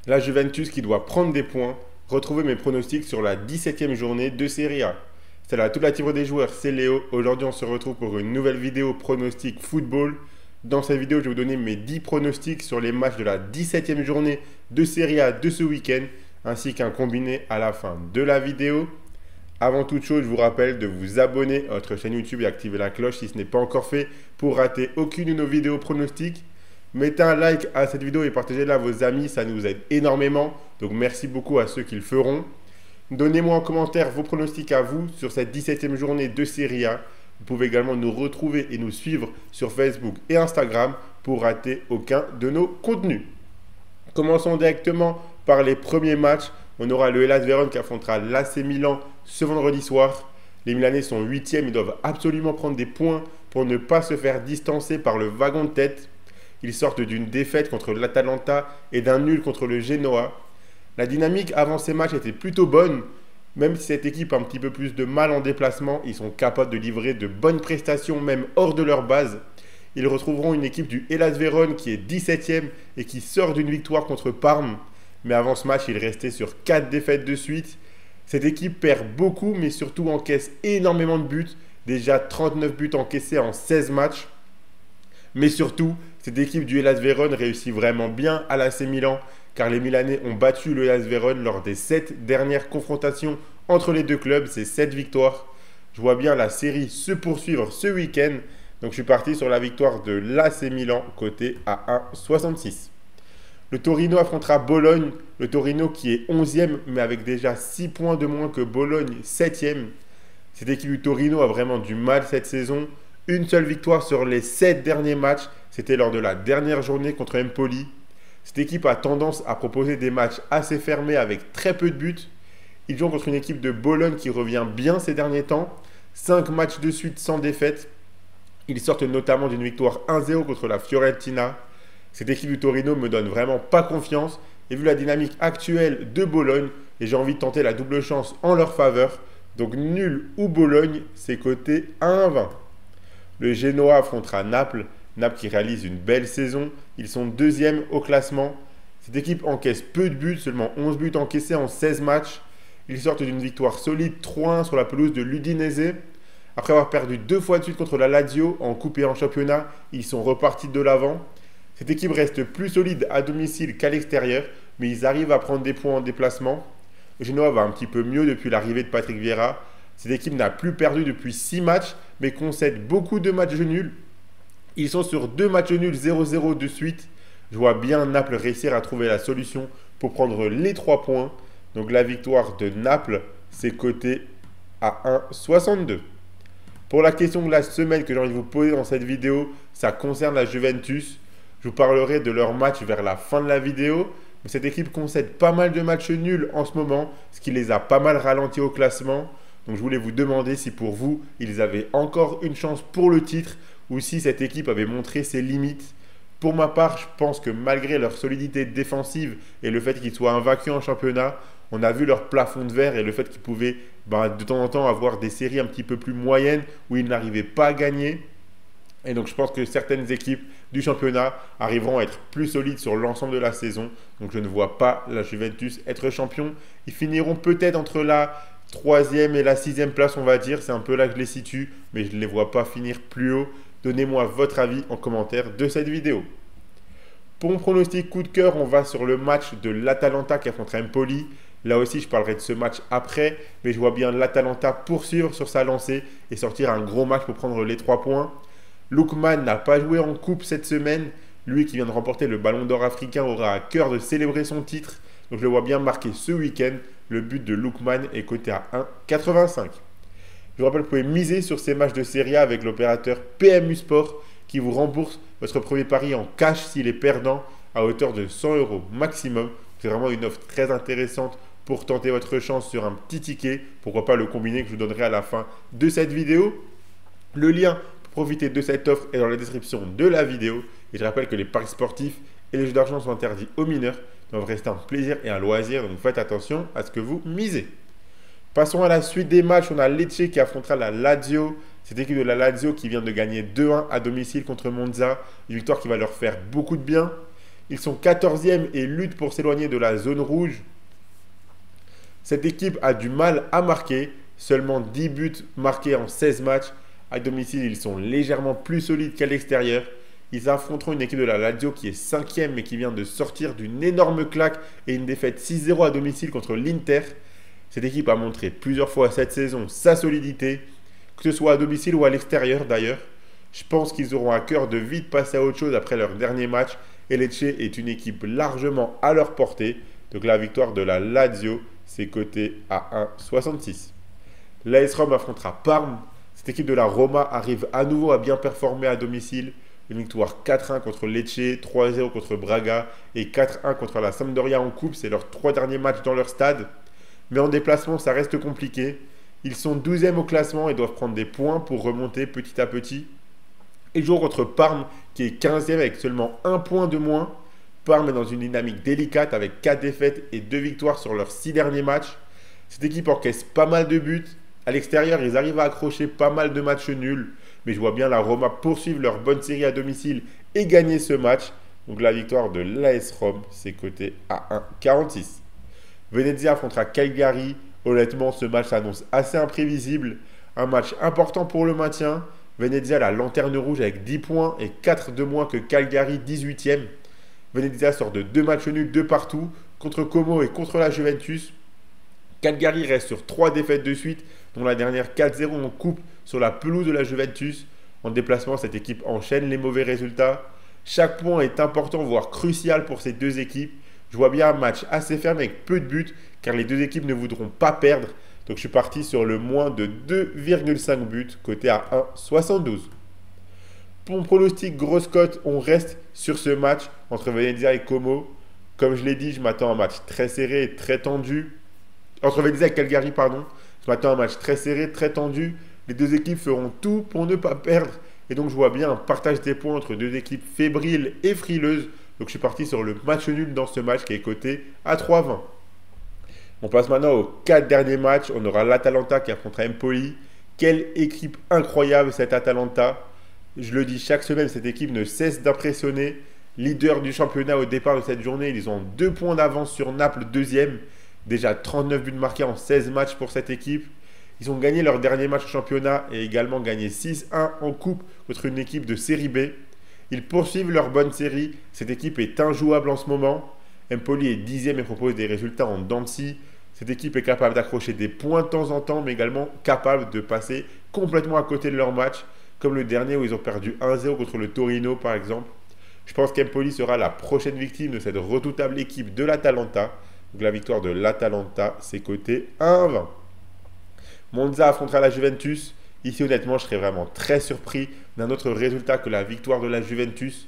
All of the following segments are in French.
La Juventus qui doit prendre des points. Retrouvez mes pronostics sur la 17e journée de Serie A. Salut à toute la team des joueurs, c'est Léo. Aujourd'hui, on se retrouve pour une nouvelle vidéo pronostic football. Dans cette vidéo, je vais vous donner mes 10 pronostics sur les matchs de la 17e journée de Serie A de ce week-end, ainsi qu'un combiné à la fin de la vidéo. Avant toute chose, je vous rappelle de vous abonner à notre chaîne YouTube et activer la cloche si ce n'est pas encore fait pour rater aucune de nos vidéos pronostics. Mettez un like à cette vidéo et partagez-la à vos amis, ça nous aide énormément. Donc merci beaucoup à ceux qui le feront. Donnez-moi en commentaire vos pronostics à vous sur cette 17e journée de Serie A. Vous pouvez également nous retrouver et nous suivre sur Facebook et Instagram pour rater aucun de nos contenus. Commençons directement par les premiers matchs. On aura le Hellas Vérone qui affrontera l'AC Milan ce vendredi soir. Les Milanais sont 8e, ils doivent absolument prendre des points pour ne pas se faire distancer par le wagon de tête. Ils sortent d'une défaite contre l'Atalanta et d'un nul contre le Genoa. La dynamique avant ces matchs était plutôt bonne. Même si cette équipe a un petit peu plus de mal en déplacement, ils sont capables de livrer de bonnes prestations même hors de leur base. Ils retrouveront une équipe du Hellas Vérone qui est 17e et qui sort d'une victoire contre Parme. Mais avant ce match, il restait sur 4 défaites de suite. Cette équipe perd beaucoup, mais surtout encaisse énormément de buts. Déjà 39 buts encaissés en 16 matchs. Mais surtout, cette équipe du Hellas Vérone réussit vraiment bien à l'AC Milan, car les Milanais ont battu le Hellas Vérone lors des 7 dernières confrontations entre les deux clubs. C'est 7 victoires. Je vois bien la série se poursuivre ce week-end. Donc je suis parti sur la victoire de l'AC Milan, côté à 1,66. Le Torino affrontera Bologne. Le Torino qui est 11e, mais avec déjà 6 points de moins que Bologne, 7e. Cette équipe du Torino a vraiment du mal cette saison. Une seule victoire sur les 7 derniers matchs. C'était lors de la dernière journée contre Empoli. Cette équipe a tendance à proposer des matchs assez fermés avec très peu de buts. Ils jouent contre une équipe de Bologne qui revient bien ces derniers temps. 5 matchs de suite sans défaite. Ils sortent notamment d'une victoire 1-0 contre la Fiorentina. Cette équipe du Torino me donne vraiment pas confiance. Et vu la dynamique actuelle de Bologne, j'ai envie de tenter la double chance en leur faveur. Donc nul ou Bologne, c'est coté à 1,20. Le Genoa affrontera Naples. Naples qui réalise une belle saison. Ils sont 2e au classement. Cette équipe encaisse peu de buts, seulement 11 buts encaissés en 16 matchs. Ils sortent d'une victoire solide 3-1 sur la pelouse de l'Udinese. Après avoir perdu 2 fois de suite contre la Lazio en coupe et en championnat, ils sont repartis de l'avant. Cette équipe reste plus solide à domicile qu'à l'extérieur, mais ils arrivent à prendre des points en déplacement. Le Genoa va un petit peu mieux depuis l'arrivée de Patrick Vieira. Cette équipe n'a plus perdu depuis 6 matchs, mais concède beaucoup de matchs nuls. Ils sont sur 2 matchs nuls 0-0 de suite. Je vois bien Naples réussir à trouver la solution pour prendre les 3 points. Donc la victoire de Naples, c'est coté à 1,62. Pour la question de la semaine que j'ai envie de vous poser dans cette vidéo, ça concerne la Juventus. Je vous parlerai de leur match vers la fin de la vidéo. Mais cette équipe concède pas mal de matchs nuls en ce moment, ce qui les a pas mal ralentis au classement. Donc je voulais vous demander si pour vous, ils avaient encore une chance pour le titre ou si cette équipe avait montré ses limites. Pour ma part, je pense que malgré leur solidité défensive et le fait qu'ils soient invaincus en championnat, on a vu leur plafond de verre et le fait qu'ils pouvaient de temps en temps avoir des séries un petit peu plus moyennes où ils n'arrivaient pas à gagner. Et donc je pense que certaines équipes du championnat arriveront à être plus solides sur l'ensemble de la saison. Donc je ne vois pas la Juventus être champion. Ils finiront peut-être entre la 3e et la 6e place, on va dire. C'est un peu là que je les situe, mais je ne les vois pas finir plus haut. Donnez-moi votre avis en commentaire de cette vidéo. Pour mon pronostic coup de cœur, on va sur le match de l'Atalanta qui affrontera Empoli. Là aussi, je parlerai de ce match après, mais je vois bien l'Atalanta poursuivre sur sa lancée et sortir un gros match pour prendre les 3 points. Lookman n'a pas joué en coupe cette semaine. Lui qui vient de remporter le Ballon d'Or africain aura à cœur de célébrer son titre. Donc je le vois bien marquer ce week-end. Le but de Lookman est coté à 1,85. Je vous rappelle que vous pouvez miser sur ces matchs de Serie A avec l'opérateur PMU Sport qui vous rembourse votre premier pari en cash s'il est perdant à hauteur de 100 € maximum. C'est vraiment une offre très intéressante pour tenter votre chance sur un petit ticket. Pourquoi pas le combiner que je vous donnerai à la fin de cette vidéo. Le lien pour profiter de cette offre est dans la description de la vidéo. Et je rappelle que les paris sportifs et les jeux d'argent sont interdits aux mineurs. Ils doivent rester un plaisir et un loisir. Donc faites attention à ce que vous misez. Passons à la suite des matchs. On a Lecce qui affrontera la Lazio. Cette équipe de la Lazio qui vient de gagner 2-1 à domicile contre Monza. Une victoire qui va leur faire beaucoup de bien. Ils sont 14e et luttent pour s'éloigner de la zone rouge. Cette équipe a du mal à marquer, seulement 10 buts marqués en 16 matchs. À domicile, ils sont légèrement plus solides qu'à l'extérieur. Ils affronteront une équipe de la Lazio qui est 5e mais qui vient de sortir d'une énorme claque et une défaite 6-0 à domicile contre l'Inter. Cette équipe a montré plusieurs fois cette saison sa solidité, que ce soit à domicile ou à l'extérieur d'ailleurs. Je pense qu'ils auront à cœur de vite passer à autre chose après leur dernier match et Lecce est une équipe largement à leur portée. Donc la victoire de la Lazio, c'est coté à 1,66. L'AS Rome affrontera Parme. Cette équipe de la Roma arrive à nouveau à bien performer à domicile. Une victoire 4-1 contre Lecce, 3-0 contre Braga et 4-1 contre la Sampdoria en coupe. C'est leurs 3 derniers matchs dans leur stade. Mais en déplacement, ça reste compliqué. Ils sont 12e au classement et doivent prendre des points pour remonter petit à petit. Ils jouent contre Parme qui est 15e avec seulement 1 point de moins. Parme est dans une dynamique délicate avec 4 défaites et 2 victoires sur leurs 6 derniers matchs. Cette équipe encaisse pas mal de buts. À l'extérieur, ils arrivent à accrocher pas mal de matchs nuls. Mais je vois bien la Roma poursuivre leur bonne série à domicile et gagner ce match. Donc la victoire de l'AS Rome, c'est coté à 1,46. Venezia affrontera Cagliari. Honnêtement, ce match s'annonce assez imprévisible. Un match important pour le maintien. Venezia, la lanterne rouge avec 10 points et 4 de moins que Cagliari, 18e. Venezia sort de 2 matchs nuls de partout contre Como et contre la Juventus. Cagliari reste sur 3 défaites de suite, dont la dernière 4-0 en coupe sur la pelouse de la Juventus. En déplacement, cette équipe enchaîne les mauvais résultats. Chaque point est important, voire crucial pour ces deux équipes. Je vois bien un match assez ferme avec peu de buts, car les deux équipes ne voudront pas perdre. Donc je suis parti sur le moins de 2,5 buts, coté à 1,72. Pour mon pronostic grosse cote, on reste sur ce match entre Venezia et Como. Comme je l'ai dit, je m'attends à un match très serré et très tendu. Entre Venezia et Cagliari, pardon. Je m'attends à un match très serré, très tendu. Les deux équipes feront tout pour ne pas perdre. Et donc je vois bien un partage des points entre deux équipes fébriles et frileuses. Donc je suis parti sur le match nul dans ce match qui est coté à 3,20. On passe maintenant aux 4 derniers matchs. On aura l'Atalanta qui affrontera Empoli. Quelle équipe incroyable cette Atalanta. Je le dis chaque semaine, cette équipe ne cesse d'impressionner. Leader du championnat au départ de cette journée, ils ont 2 points d'avance sur Naples, deuxième. Déjà 39 buts marqués en 16 matchs pour cette équipe. Ils ont gagné leur dernier match au championnat et également gagné 6-1 en coupe contre une équipe de série B. Ils poursuivent leur bonne série. Cette équipe est injouable en ce moment. Empoli est 10e et propose des résultats en dents de scie. Cette équipe est capable d'accrocher des points de temps en temps, mais également capable de passer complètement à côté de leur match, comme le dernier où ils ont perdu 1-0 contre le Torino par exemple. Je pense qu'Empoli sera la prochaine victime de cette redoutable équipe de l'Atalanta. Donc la victoire de l'Atalanta, c'est coté 1,20. Monza affrontera la Juventus. Ici, honnêtement, je serais vraiment très surpris d'un autre résultat que la victoire de la Juventus.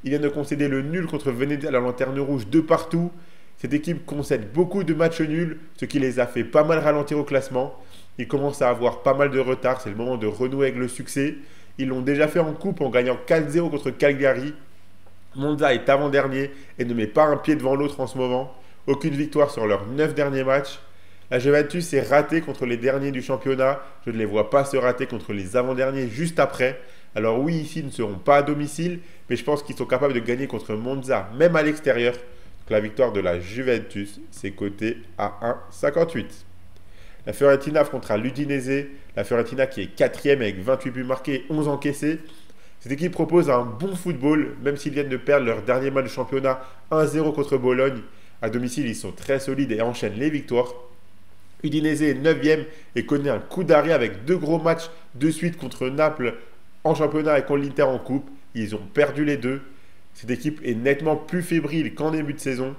Ils viennent de concéder le nul contre Venezia à la lanterne rouge de partout. Cette équipe concède beaucoup de matchs nuls, ce qui les a fait pas mal ralentir au classement. Ils commencent à avoir pas mal de retard, c'est le moment de renouer avec le succès. Ils l'ont déjà fait en coupe en gagnant 4-0 contre Cagliari. Monza est avant-dernier et ne met pas un pied devant l'autre en ce moment. Aucune victoire sur leurs 9 derniers matchs. La Juventus s'est ratée contre les derniers du championnat. Je ne les vois pas se rater contre les avant-derniers juste après. Alors oui, ici, ils ne seront pas à domicile, mais je pense qu'ils sont capables de gagner contre Monza, même à l'extérieur. Donc la victoire de la Juventus, c'est coté à 1,58. La Fiorentina affrontera l'Udinese. La Fiorentina qui est 4e avec 28 buts marqués et 11 encaissés. Cette équipe propose un bon football, même s'ils viennent de perdre leur dernier match de championnat 1-0 contre Bologne. À domicile, ils sont très solides et enchaînent les victoires. Udinese est 9e et connaît un coup d'arrêt avec 2 gros matchs de suite contre Naples en championnat et contre l'Inter en coupe. Ils ont perdu les deux. Cette équipe est nettement plus fébrile qu'en début de saison.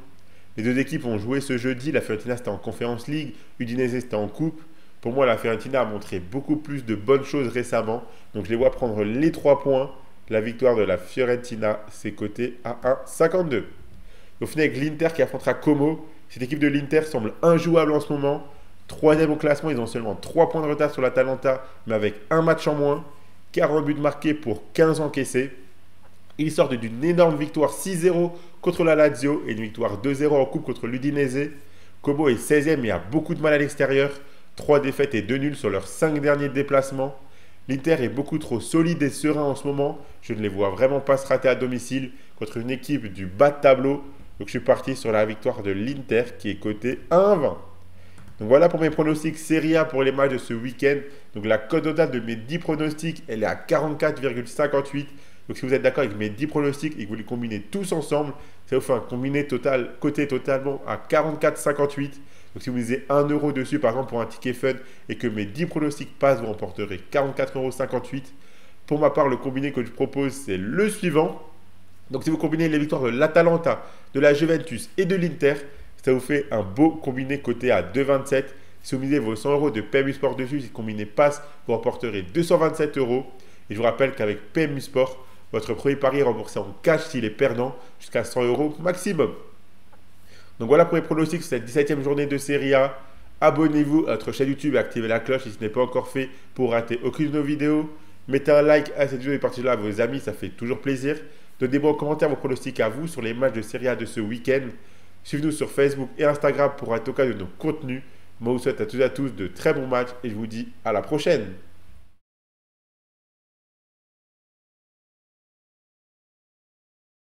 Les deux équipes ont joué ce jeudi. La Fiorentina c'était en Conference League, Udinese c'était en coupe. Pour moi, la Fiorentina a montré beaucoup plus de bonnes choses récemment. Donc je les vois prendre les 3 points. La victoire de la Fiorentina, c'est coté à 1,52. Au final, avec l'Inter qui affrontera Como. Cette équipe de l'Inter semble injouable en ce moment. 3e au classement, ils ont seulement 3 points de retard sur l'Atalanta, mais avec un match en moins. 40 buts marqués pour 15 encaissés. Ils sortent d'une énorme victoire 6-0 contre la Lazio et une victoire 2-0 en coupe contre l'Udinese. Como est 16e mais a beaucoup de mal à l'extérieur. 3 défaites et 2 nuls sur leurs 5 derniers déplacements. L'Inter est beaucoup trop solide et serein en ce moment. Je ne les vois vraiment pas se rater à domicile contre une équipe du bas de tableau. Donc je suis parti sur la victoire de l'Inter qui est cotée 1,20. Donc voilà pour mes pronostics Serie A pour les matchs de ce week-end. Donc la cote totale de mes 10 pronostics, elle est à 44,58. Donc si vous êtes d'accord avec mes 10 pronostics et que vous les combinez tous ensemble, ça vous fait un combiné total, coté totalement à 44,58. Donc si vous misez 1 euro dessus par exemple pour un ticket fun et que mes 10 pronostics passent, vous remporterez 44,58 €. Pour ma part, le combiné que je propose, c'est le suivant. Donc si vous combinez les victoires de l'Atalanta, de la Juventus et de l'Inter, ça vous fait un beau combiné coté à 2,27. Si vous misez vos 100 € de PMU Sport dessus, si le combiné passe, vous remporterez 227 €. Et je vous rappelle qu'avec PMU Sport, votre premier pari est remboursé en cash s'il est perdant, jusqu'à 100 € maximum. Donc voilà pour les pronostics sur cette 17e journée de Serie A. Abonnez-vous à notre chaîne YouTube et activez la cloche si ce n'est pas encore fait pour rater aucune de nos vidéos. Mettez un like à cette vidéo et partagez-la à vos amis, ça fait toujours plaisir. Donnez-moi en commentaire vos pronostics à vous sur les matchs de Serie A de ce week-end. Suivez-nous sur Facebook et Instagram pour être au cas de nos contenus. Moi, je vous souhaite à toutes et à tous de très bons matchs et je vous dis à la prochaine.